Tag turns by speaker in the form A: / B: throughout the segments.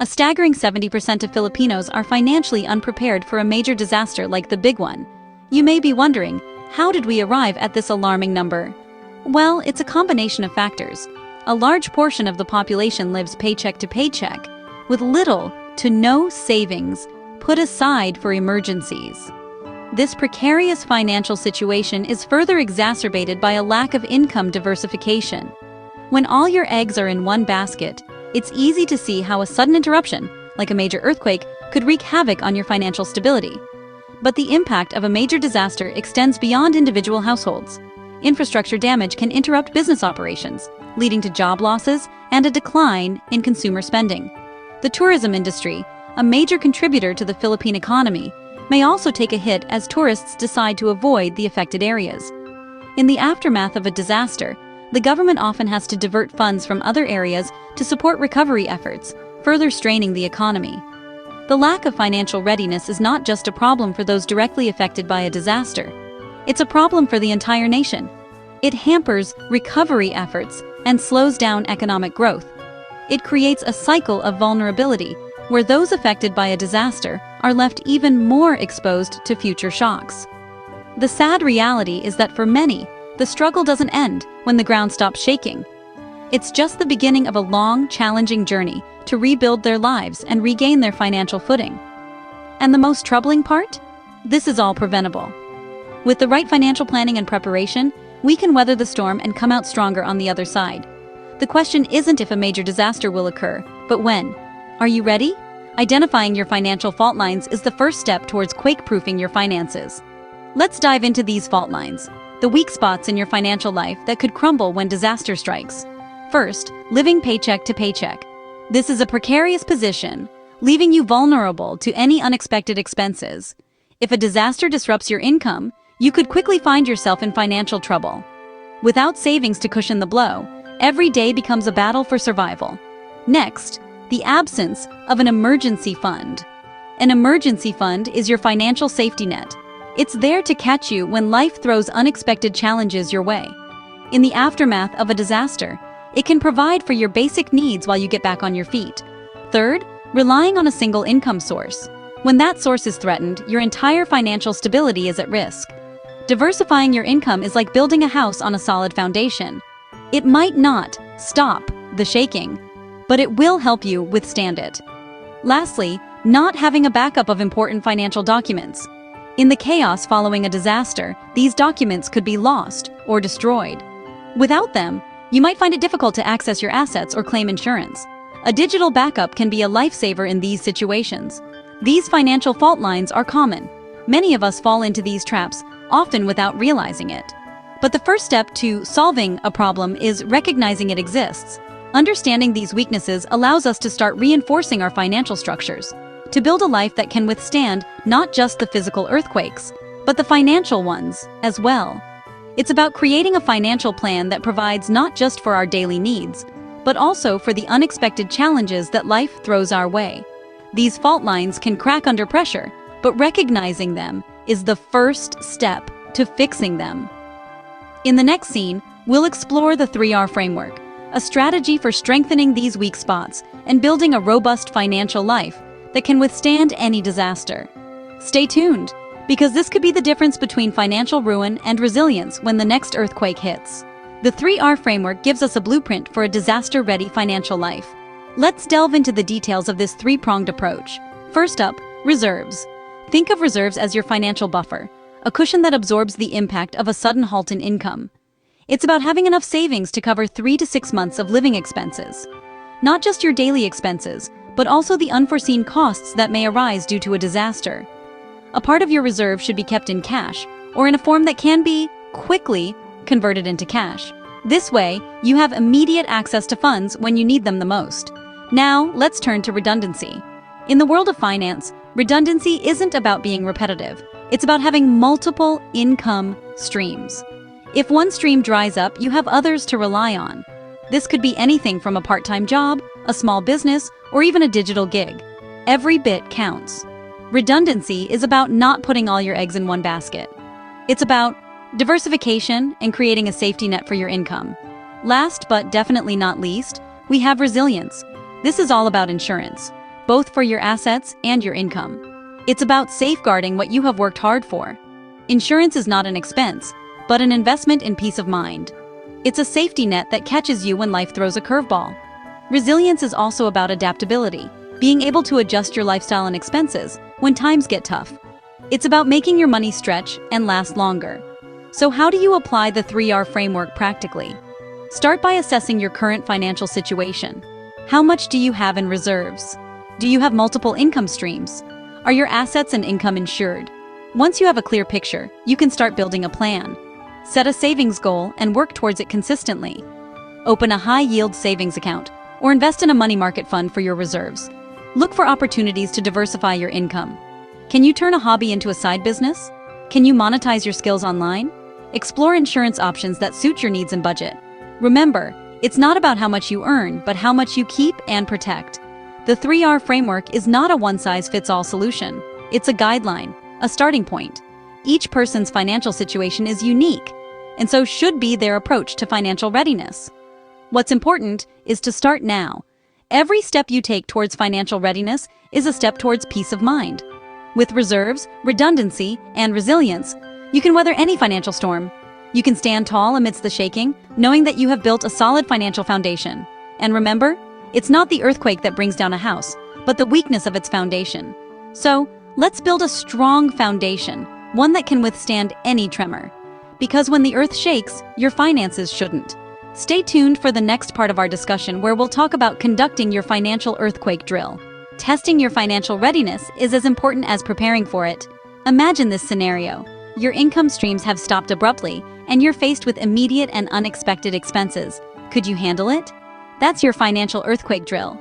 A: A staggering 70% of Filipinos are financially unprepared for a major disaster like the big one. You may be wondering, how did we arrive at this alarming number? Well, it's a combination of factors. A large portion of the population lives paycheck to paycheck, with little to no savings put aside for emergencies. This precarious financial situation is further exacerbated by a lack of income diversification. When all your eggs are in one basket, it's easy to see how a sudden interruption, like a major earthquake, could wreak havoc on your financial stability. But the impact of a major disaster extends beyond individual households. Infrastructure damage can interrupt business operations, leading to job losses and a decline in consumer spending. The tourism industry, a major contributor to the Philippine economy, may also take a hit as tourists decide to avoid the affected areas. In the aftermath of a disaster, the government often has to divert funds from other areas to support recovery efforts, further straining the economy. The lack of financial readiness is not just a problem for those directly affected by a disaster. It's a problem for the entire nation. It hampers recovery efforts and slows down economic growth. It creates a cycle of vulnerability where those affected by a disaster are left even more exposed to future shocks. The sad reality is that for many, the struggle doesn't end when the ground stops shaking. It's just the beginning of a long, challenging journey to rebuild their lives and regain their financial footing. And the most troubling part? This is all preventable. With the right financial planning and preparation, we can weather the storm and come out stronger on the other side. The question isn't if a major disaster will occur, but when. Are you ready? Identifying your financial fault lines is the first step towards quake-proofing your finances. Let's dive into these fault lines, the weak spots in your financial life that could crumble when disaster strikes. First, living paycheck to paycheck. This is a precarious position, leaving you vulnerable to any unexpected expenses. If a disaster disrupts your income, you could quickly find yourself in financial trouble. Without savings to cushion the blow, every day becomes a battle for survival. Next, the absence of an emergency fund. An emergency fund is your financial safety net. It's there to catch you when life throws unexpected challenges your way. In the aftermath of a disaster, it can provide for your basic needs while you get back on your feet. Third, relying on a single income source. When that source is threatened, your entire financial stability is at risk. Diversifying your income is like building a house on a solid foundation. It might not stop the shaking, but it will help you withstand it. Lastly, not having a backup of important financial documents. In the chaos following a disaster, these documents could be lost or destroyed. Without them, you might find it difficult to access your assets or claim insurance. A digital backup can be a lifesaver in these situations. These financial fault lines are common. Many of us fall into these traps, often without realizing it. But the first step to solving a problem is recognizing it exists. Understanding these weaknesses allows us to start reinforcing our financial structures, to build a life that can withstand not just the physical earthquakes, but the financial ones as well. It's about creating a financial plan that provides not just for our daily needs, but also for the unexpected challenges that life throws our way. These fault lines can crack under pressure, but recognizing them is the first step to fixing them. In the next scene, we'll explore the 3R framework, a strategy for strengthening these weak spots and building a robust financial life that can withstand any disaster. Stay tuned, because this could be the difference between financial ruin and resilience when the next earthquake hits. The 3R framework gives us a blueprint for a disaster-ready financial life. Let's delve into the details of this three-pronged approach. First up, reserves. Think of reserves as your financial buffer, a cushion that absorbs the impact of a sudden halt in income. It's about having enough savings to cover 3 to 6 months of living expenses. Not just your daily expenses, but also the unforeseen costs that may arise due to a disaster. A part of your reserve should be kept in cash, or in a form that can be quickly converted into cash. This way, you have immediate access to funds when you need them the most. Now, let's turn to redundancy. In the world of finance, redundancy isn't about being repetitive. It's about having multiple income streams. If one stream dries up, you have others to rely on. This could be anything from a part-time job, a small business, or even a digital gig. Every bit counts. Redundancy is about not putting all your eggs in one basket. It's about diversification and creating a safety net for your income. Last but definitely not least, we have resilience. This is all about insurance. both for your assets and your income. It's about safeguarding what you have worked hard for. Insurance is not an expense, but an investment in peace of mind. It's a safety net that catches you when life throws a curveball. Resilience is also about adaptability, being able to adjust your lifestyle and expenses when times get tough. It's about making your money stretch and last longer. So how do you apply the 3R framework practically? Start by assessing your current financial situation. How much do you have in reserves? Do you have multiple income streams? Are your assets and income insured? Once you have a clear picture, you can start building a plan. Set a savings goal and work towards it consistently. Open a high-yield savings account or invest in a money market fund for your reserves. Look for opportunities to diversify your income. Can you turn a hobby into a side business? Can you monetize your skills online? Explore insurance options that suit your needs and budget. Remember, it's not about how much you earn, but how much you keep and protect. The 3R framework is not a one-size-fits-all solution. It's a guideline, a starting point. Each person's financial situation is unique, and so should be their approach to financial readiness. What's important is to start now. Every step you take towards financial readiness is a step towards peace of mind. With reserves, redundancy, and resilience, you can weather any financial storm. You can stand tall amidst the shaking, knowing that you have built a solid financial foundation. And remember, it's not the earthquake that brings down a house, but the weakness of its foundation. So, let's build a strong foundation, one that can withstand any tremor. Because when the earth shakes, your finances shouldn't. Stay tuned for the next part of our discussion where we'll talk about conducting your financial earthquake drill. Testing your financial readiness is as important as preparing for it. Imagine this scenario. Your income streams have stopped abruptly, and you're faced with immediate and unexpected expenses. Could you handle it? That's your financial earthquake drill.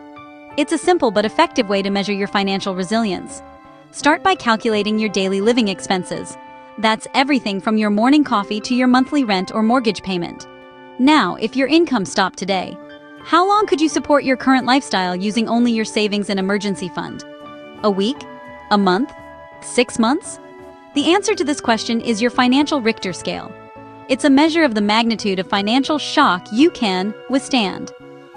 A: It's a simple but effective way to measure your financial resilience. Start by calculating your daily living expenses. That's everything from your morning coffee to your monthly rent or mortgage payment. Now, if your income stopped today, how long could you support your current lifestyle using only your savings and emergency fund? A week? A month? 6 months? The answer to this question is your financial Richter scale. It's a measure of the magnitude of financial shock you can withstand.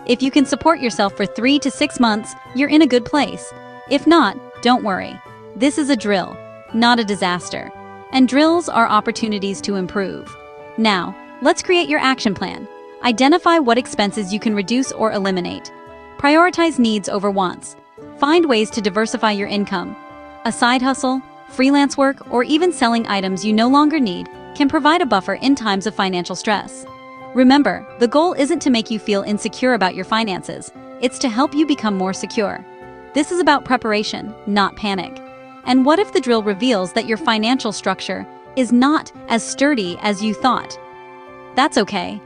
A: If you can support yourself for 3 to 6 months, you're in a good place. If not, don't worry. This is a drill, not a disaster. And drills are opportunities to improve. Now, let's create your action plan. Identify what expenses you can reduce or eliminate. Prioritize needs over wants. Find ways to diversify your income. A side hustle, freelance work, or even selling items you no longer need can provide a buffer in times of financial stress. Remember, the goal isn't to make you feel insecure about your finances. It's to help you become more secure. This is about preparation, not panic. And what if the drill reveals that your financial structure is not as sturdy as you thought? That's okay.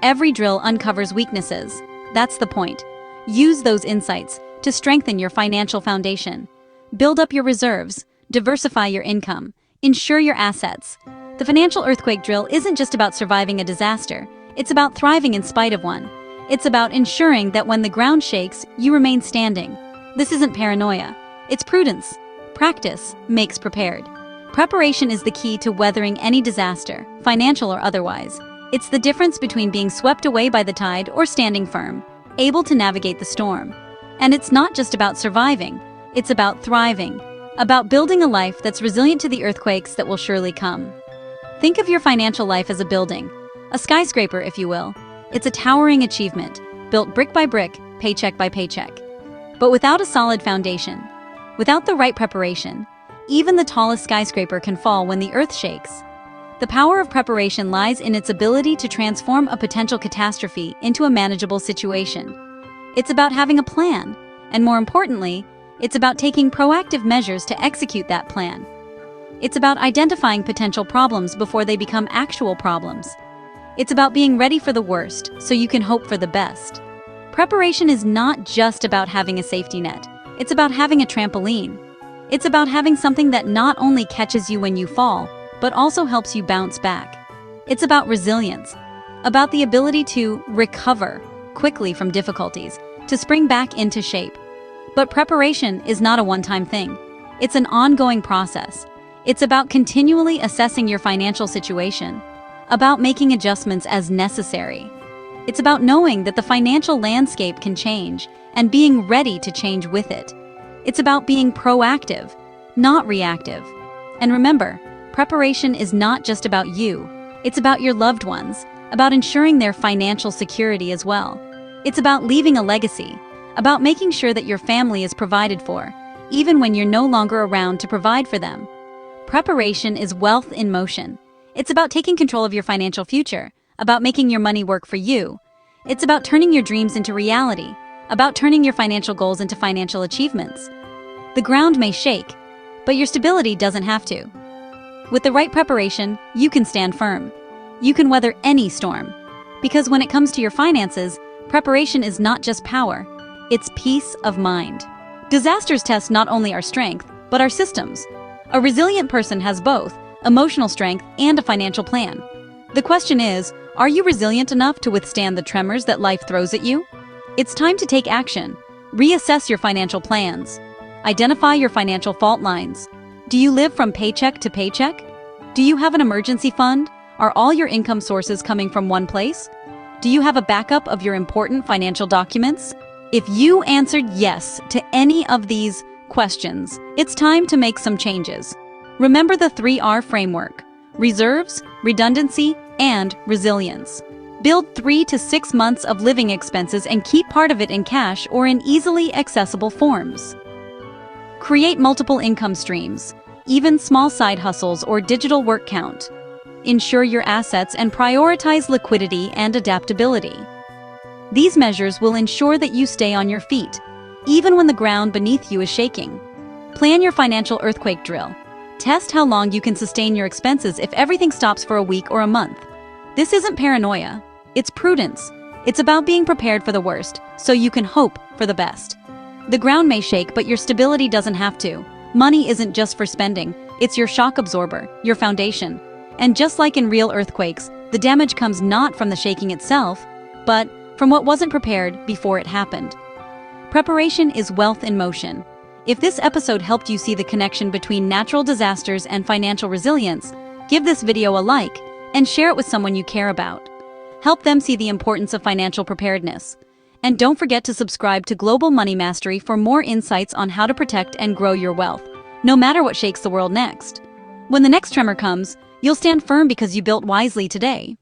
A: Every drill uncovers weaknesses. That's the point. Use those insights to strengthen your financial foundation. Build up your reserves, diversify your income, insure your assets. The financial earthquake drill isn't just about surviving a disaster. It's about thriving in spite of one. It's about ensuring that when the ground shakes, you remain standing. This isn't paranoia. It's prudence. Practice makes prepared. Preparation is the key to weathering any disaster, financial or otherwise. It's the difference between being swept away by the tide or standing firm, able to navigate the storm. And it's not just about surviving, it's about thriving, about building a life that's resilient to the earthquakes that will surely come. Think of your financial life as a building, a skyscraper if you will. It's a towering achievement, built brick by brick, paycheck by paycheck. But without a solid foundation, without the right preparation, even the tallest skyscraper can fall when the earth shakes. The power of preparation lies in its ability to transform a potential catastrophe into a manageable situation. It's about having a plan, and more importantly, it's about taking proactive measures to execute that plan. It's about identifying potential problems before they become actual problems. It's about being ready for the worst so you can hope for the best. Preparation is not just about having a safety net. It's about having a trampoline. It's about having something that not only catches you when you fall, but also helps you bounce back. It's about resilience, about the ability to recover quickly from difficulties, to spring back into shape. But preparation is not a one-time thing. It's an ongoing process. It's about continually assessing your financial situation, about making adjustments as necessary. It's about knowing that the financial landscape can change and being ready to change with it. It's about being proactive, not reactive. And remember, preparation is not just about you. It's about your loved ones, about ensuring their financial security as well. It's about leaving a legacy, about making sure that your family is provided for, even when you're no longer around to provide for them. Preparation is wealth in motion. It's about taking control of your financial future, about making your money work for you. It's about turning your dreams into reality, about turning your financial goals into financial achievements. The ground may shake, but your stability doesn't have to. With the right preparation, you can stand firm. You can weather any storm. Because when it comes to your finances, preparation is not just power, it's peace of mind. Disasters test not only our strength, but our systems. A resilient person has both emotional strength and a financial plan. The question is, are you resilient enough to withstand the tremors that life throws at you? It's time to take action. Reassess your financial plans. Identify your financial fault lines. Do you live from paycheck to paycheck? Do you have an emergency fund? Are all your income sources coming from one place? Do you have a backup of your important financial documents? If you answered yes to any of these questions, it's time to make some changes. Remember the 3R framework: reserves, redundancy, and resilience. Build 3 to 6 months of living expenses and keep part of it in cash or in easily accessible forms. Create multiple income streams, even small side hustles or digital work count. Ensure your assets and prioritize liquidity and adaptability. These measures will ensure that you stay on your feet, even when the ground beneath you is shaking. Plan your financial earthquake drill. Test how long you can sustain your expenses if everything stops for a week or a month. This isn't paranoia, it's prudence. It's about being prepared for the worst, so you can hope for the best. The ground may shake, but your stability doesn't have to. Money isn't just for spending, it's your shock absorber, your foundation. And just like in real earthquakes, the damage comes not from the shaking itself, but from what wasn't prepared before it happened. Preparation is wealth in motion. If this episode helped you see the connection between natural disasters and financial resilience, give this video a like and share it with someone you care about. Help them see the importance of financial preparedness. And don't forget to subscribe to Global Money Mastery for more insights on how to protect and grow your wealth, no matter what shakes the world next. When the next tremor comes, you'll stand firm because you built wisely today.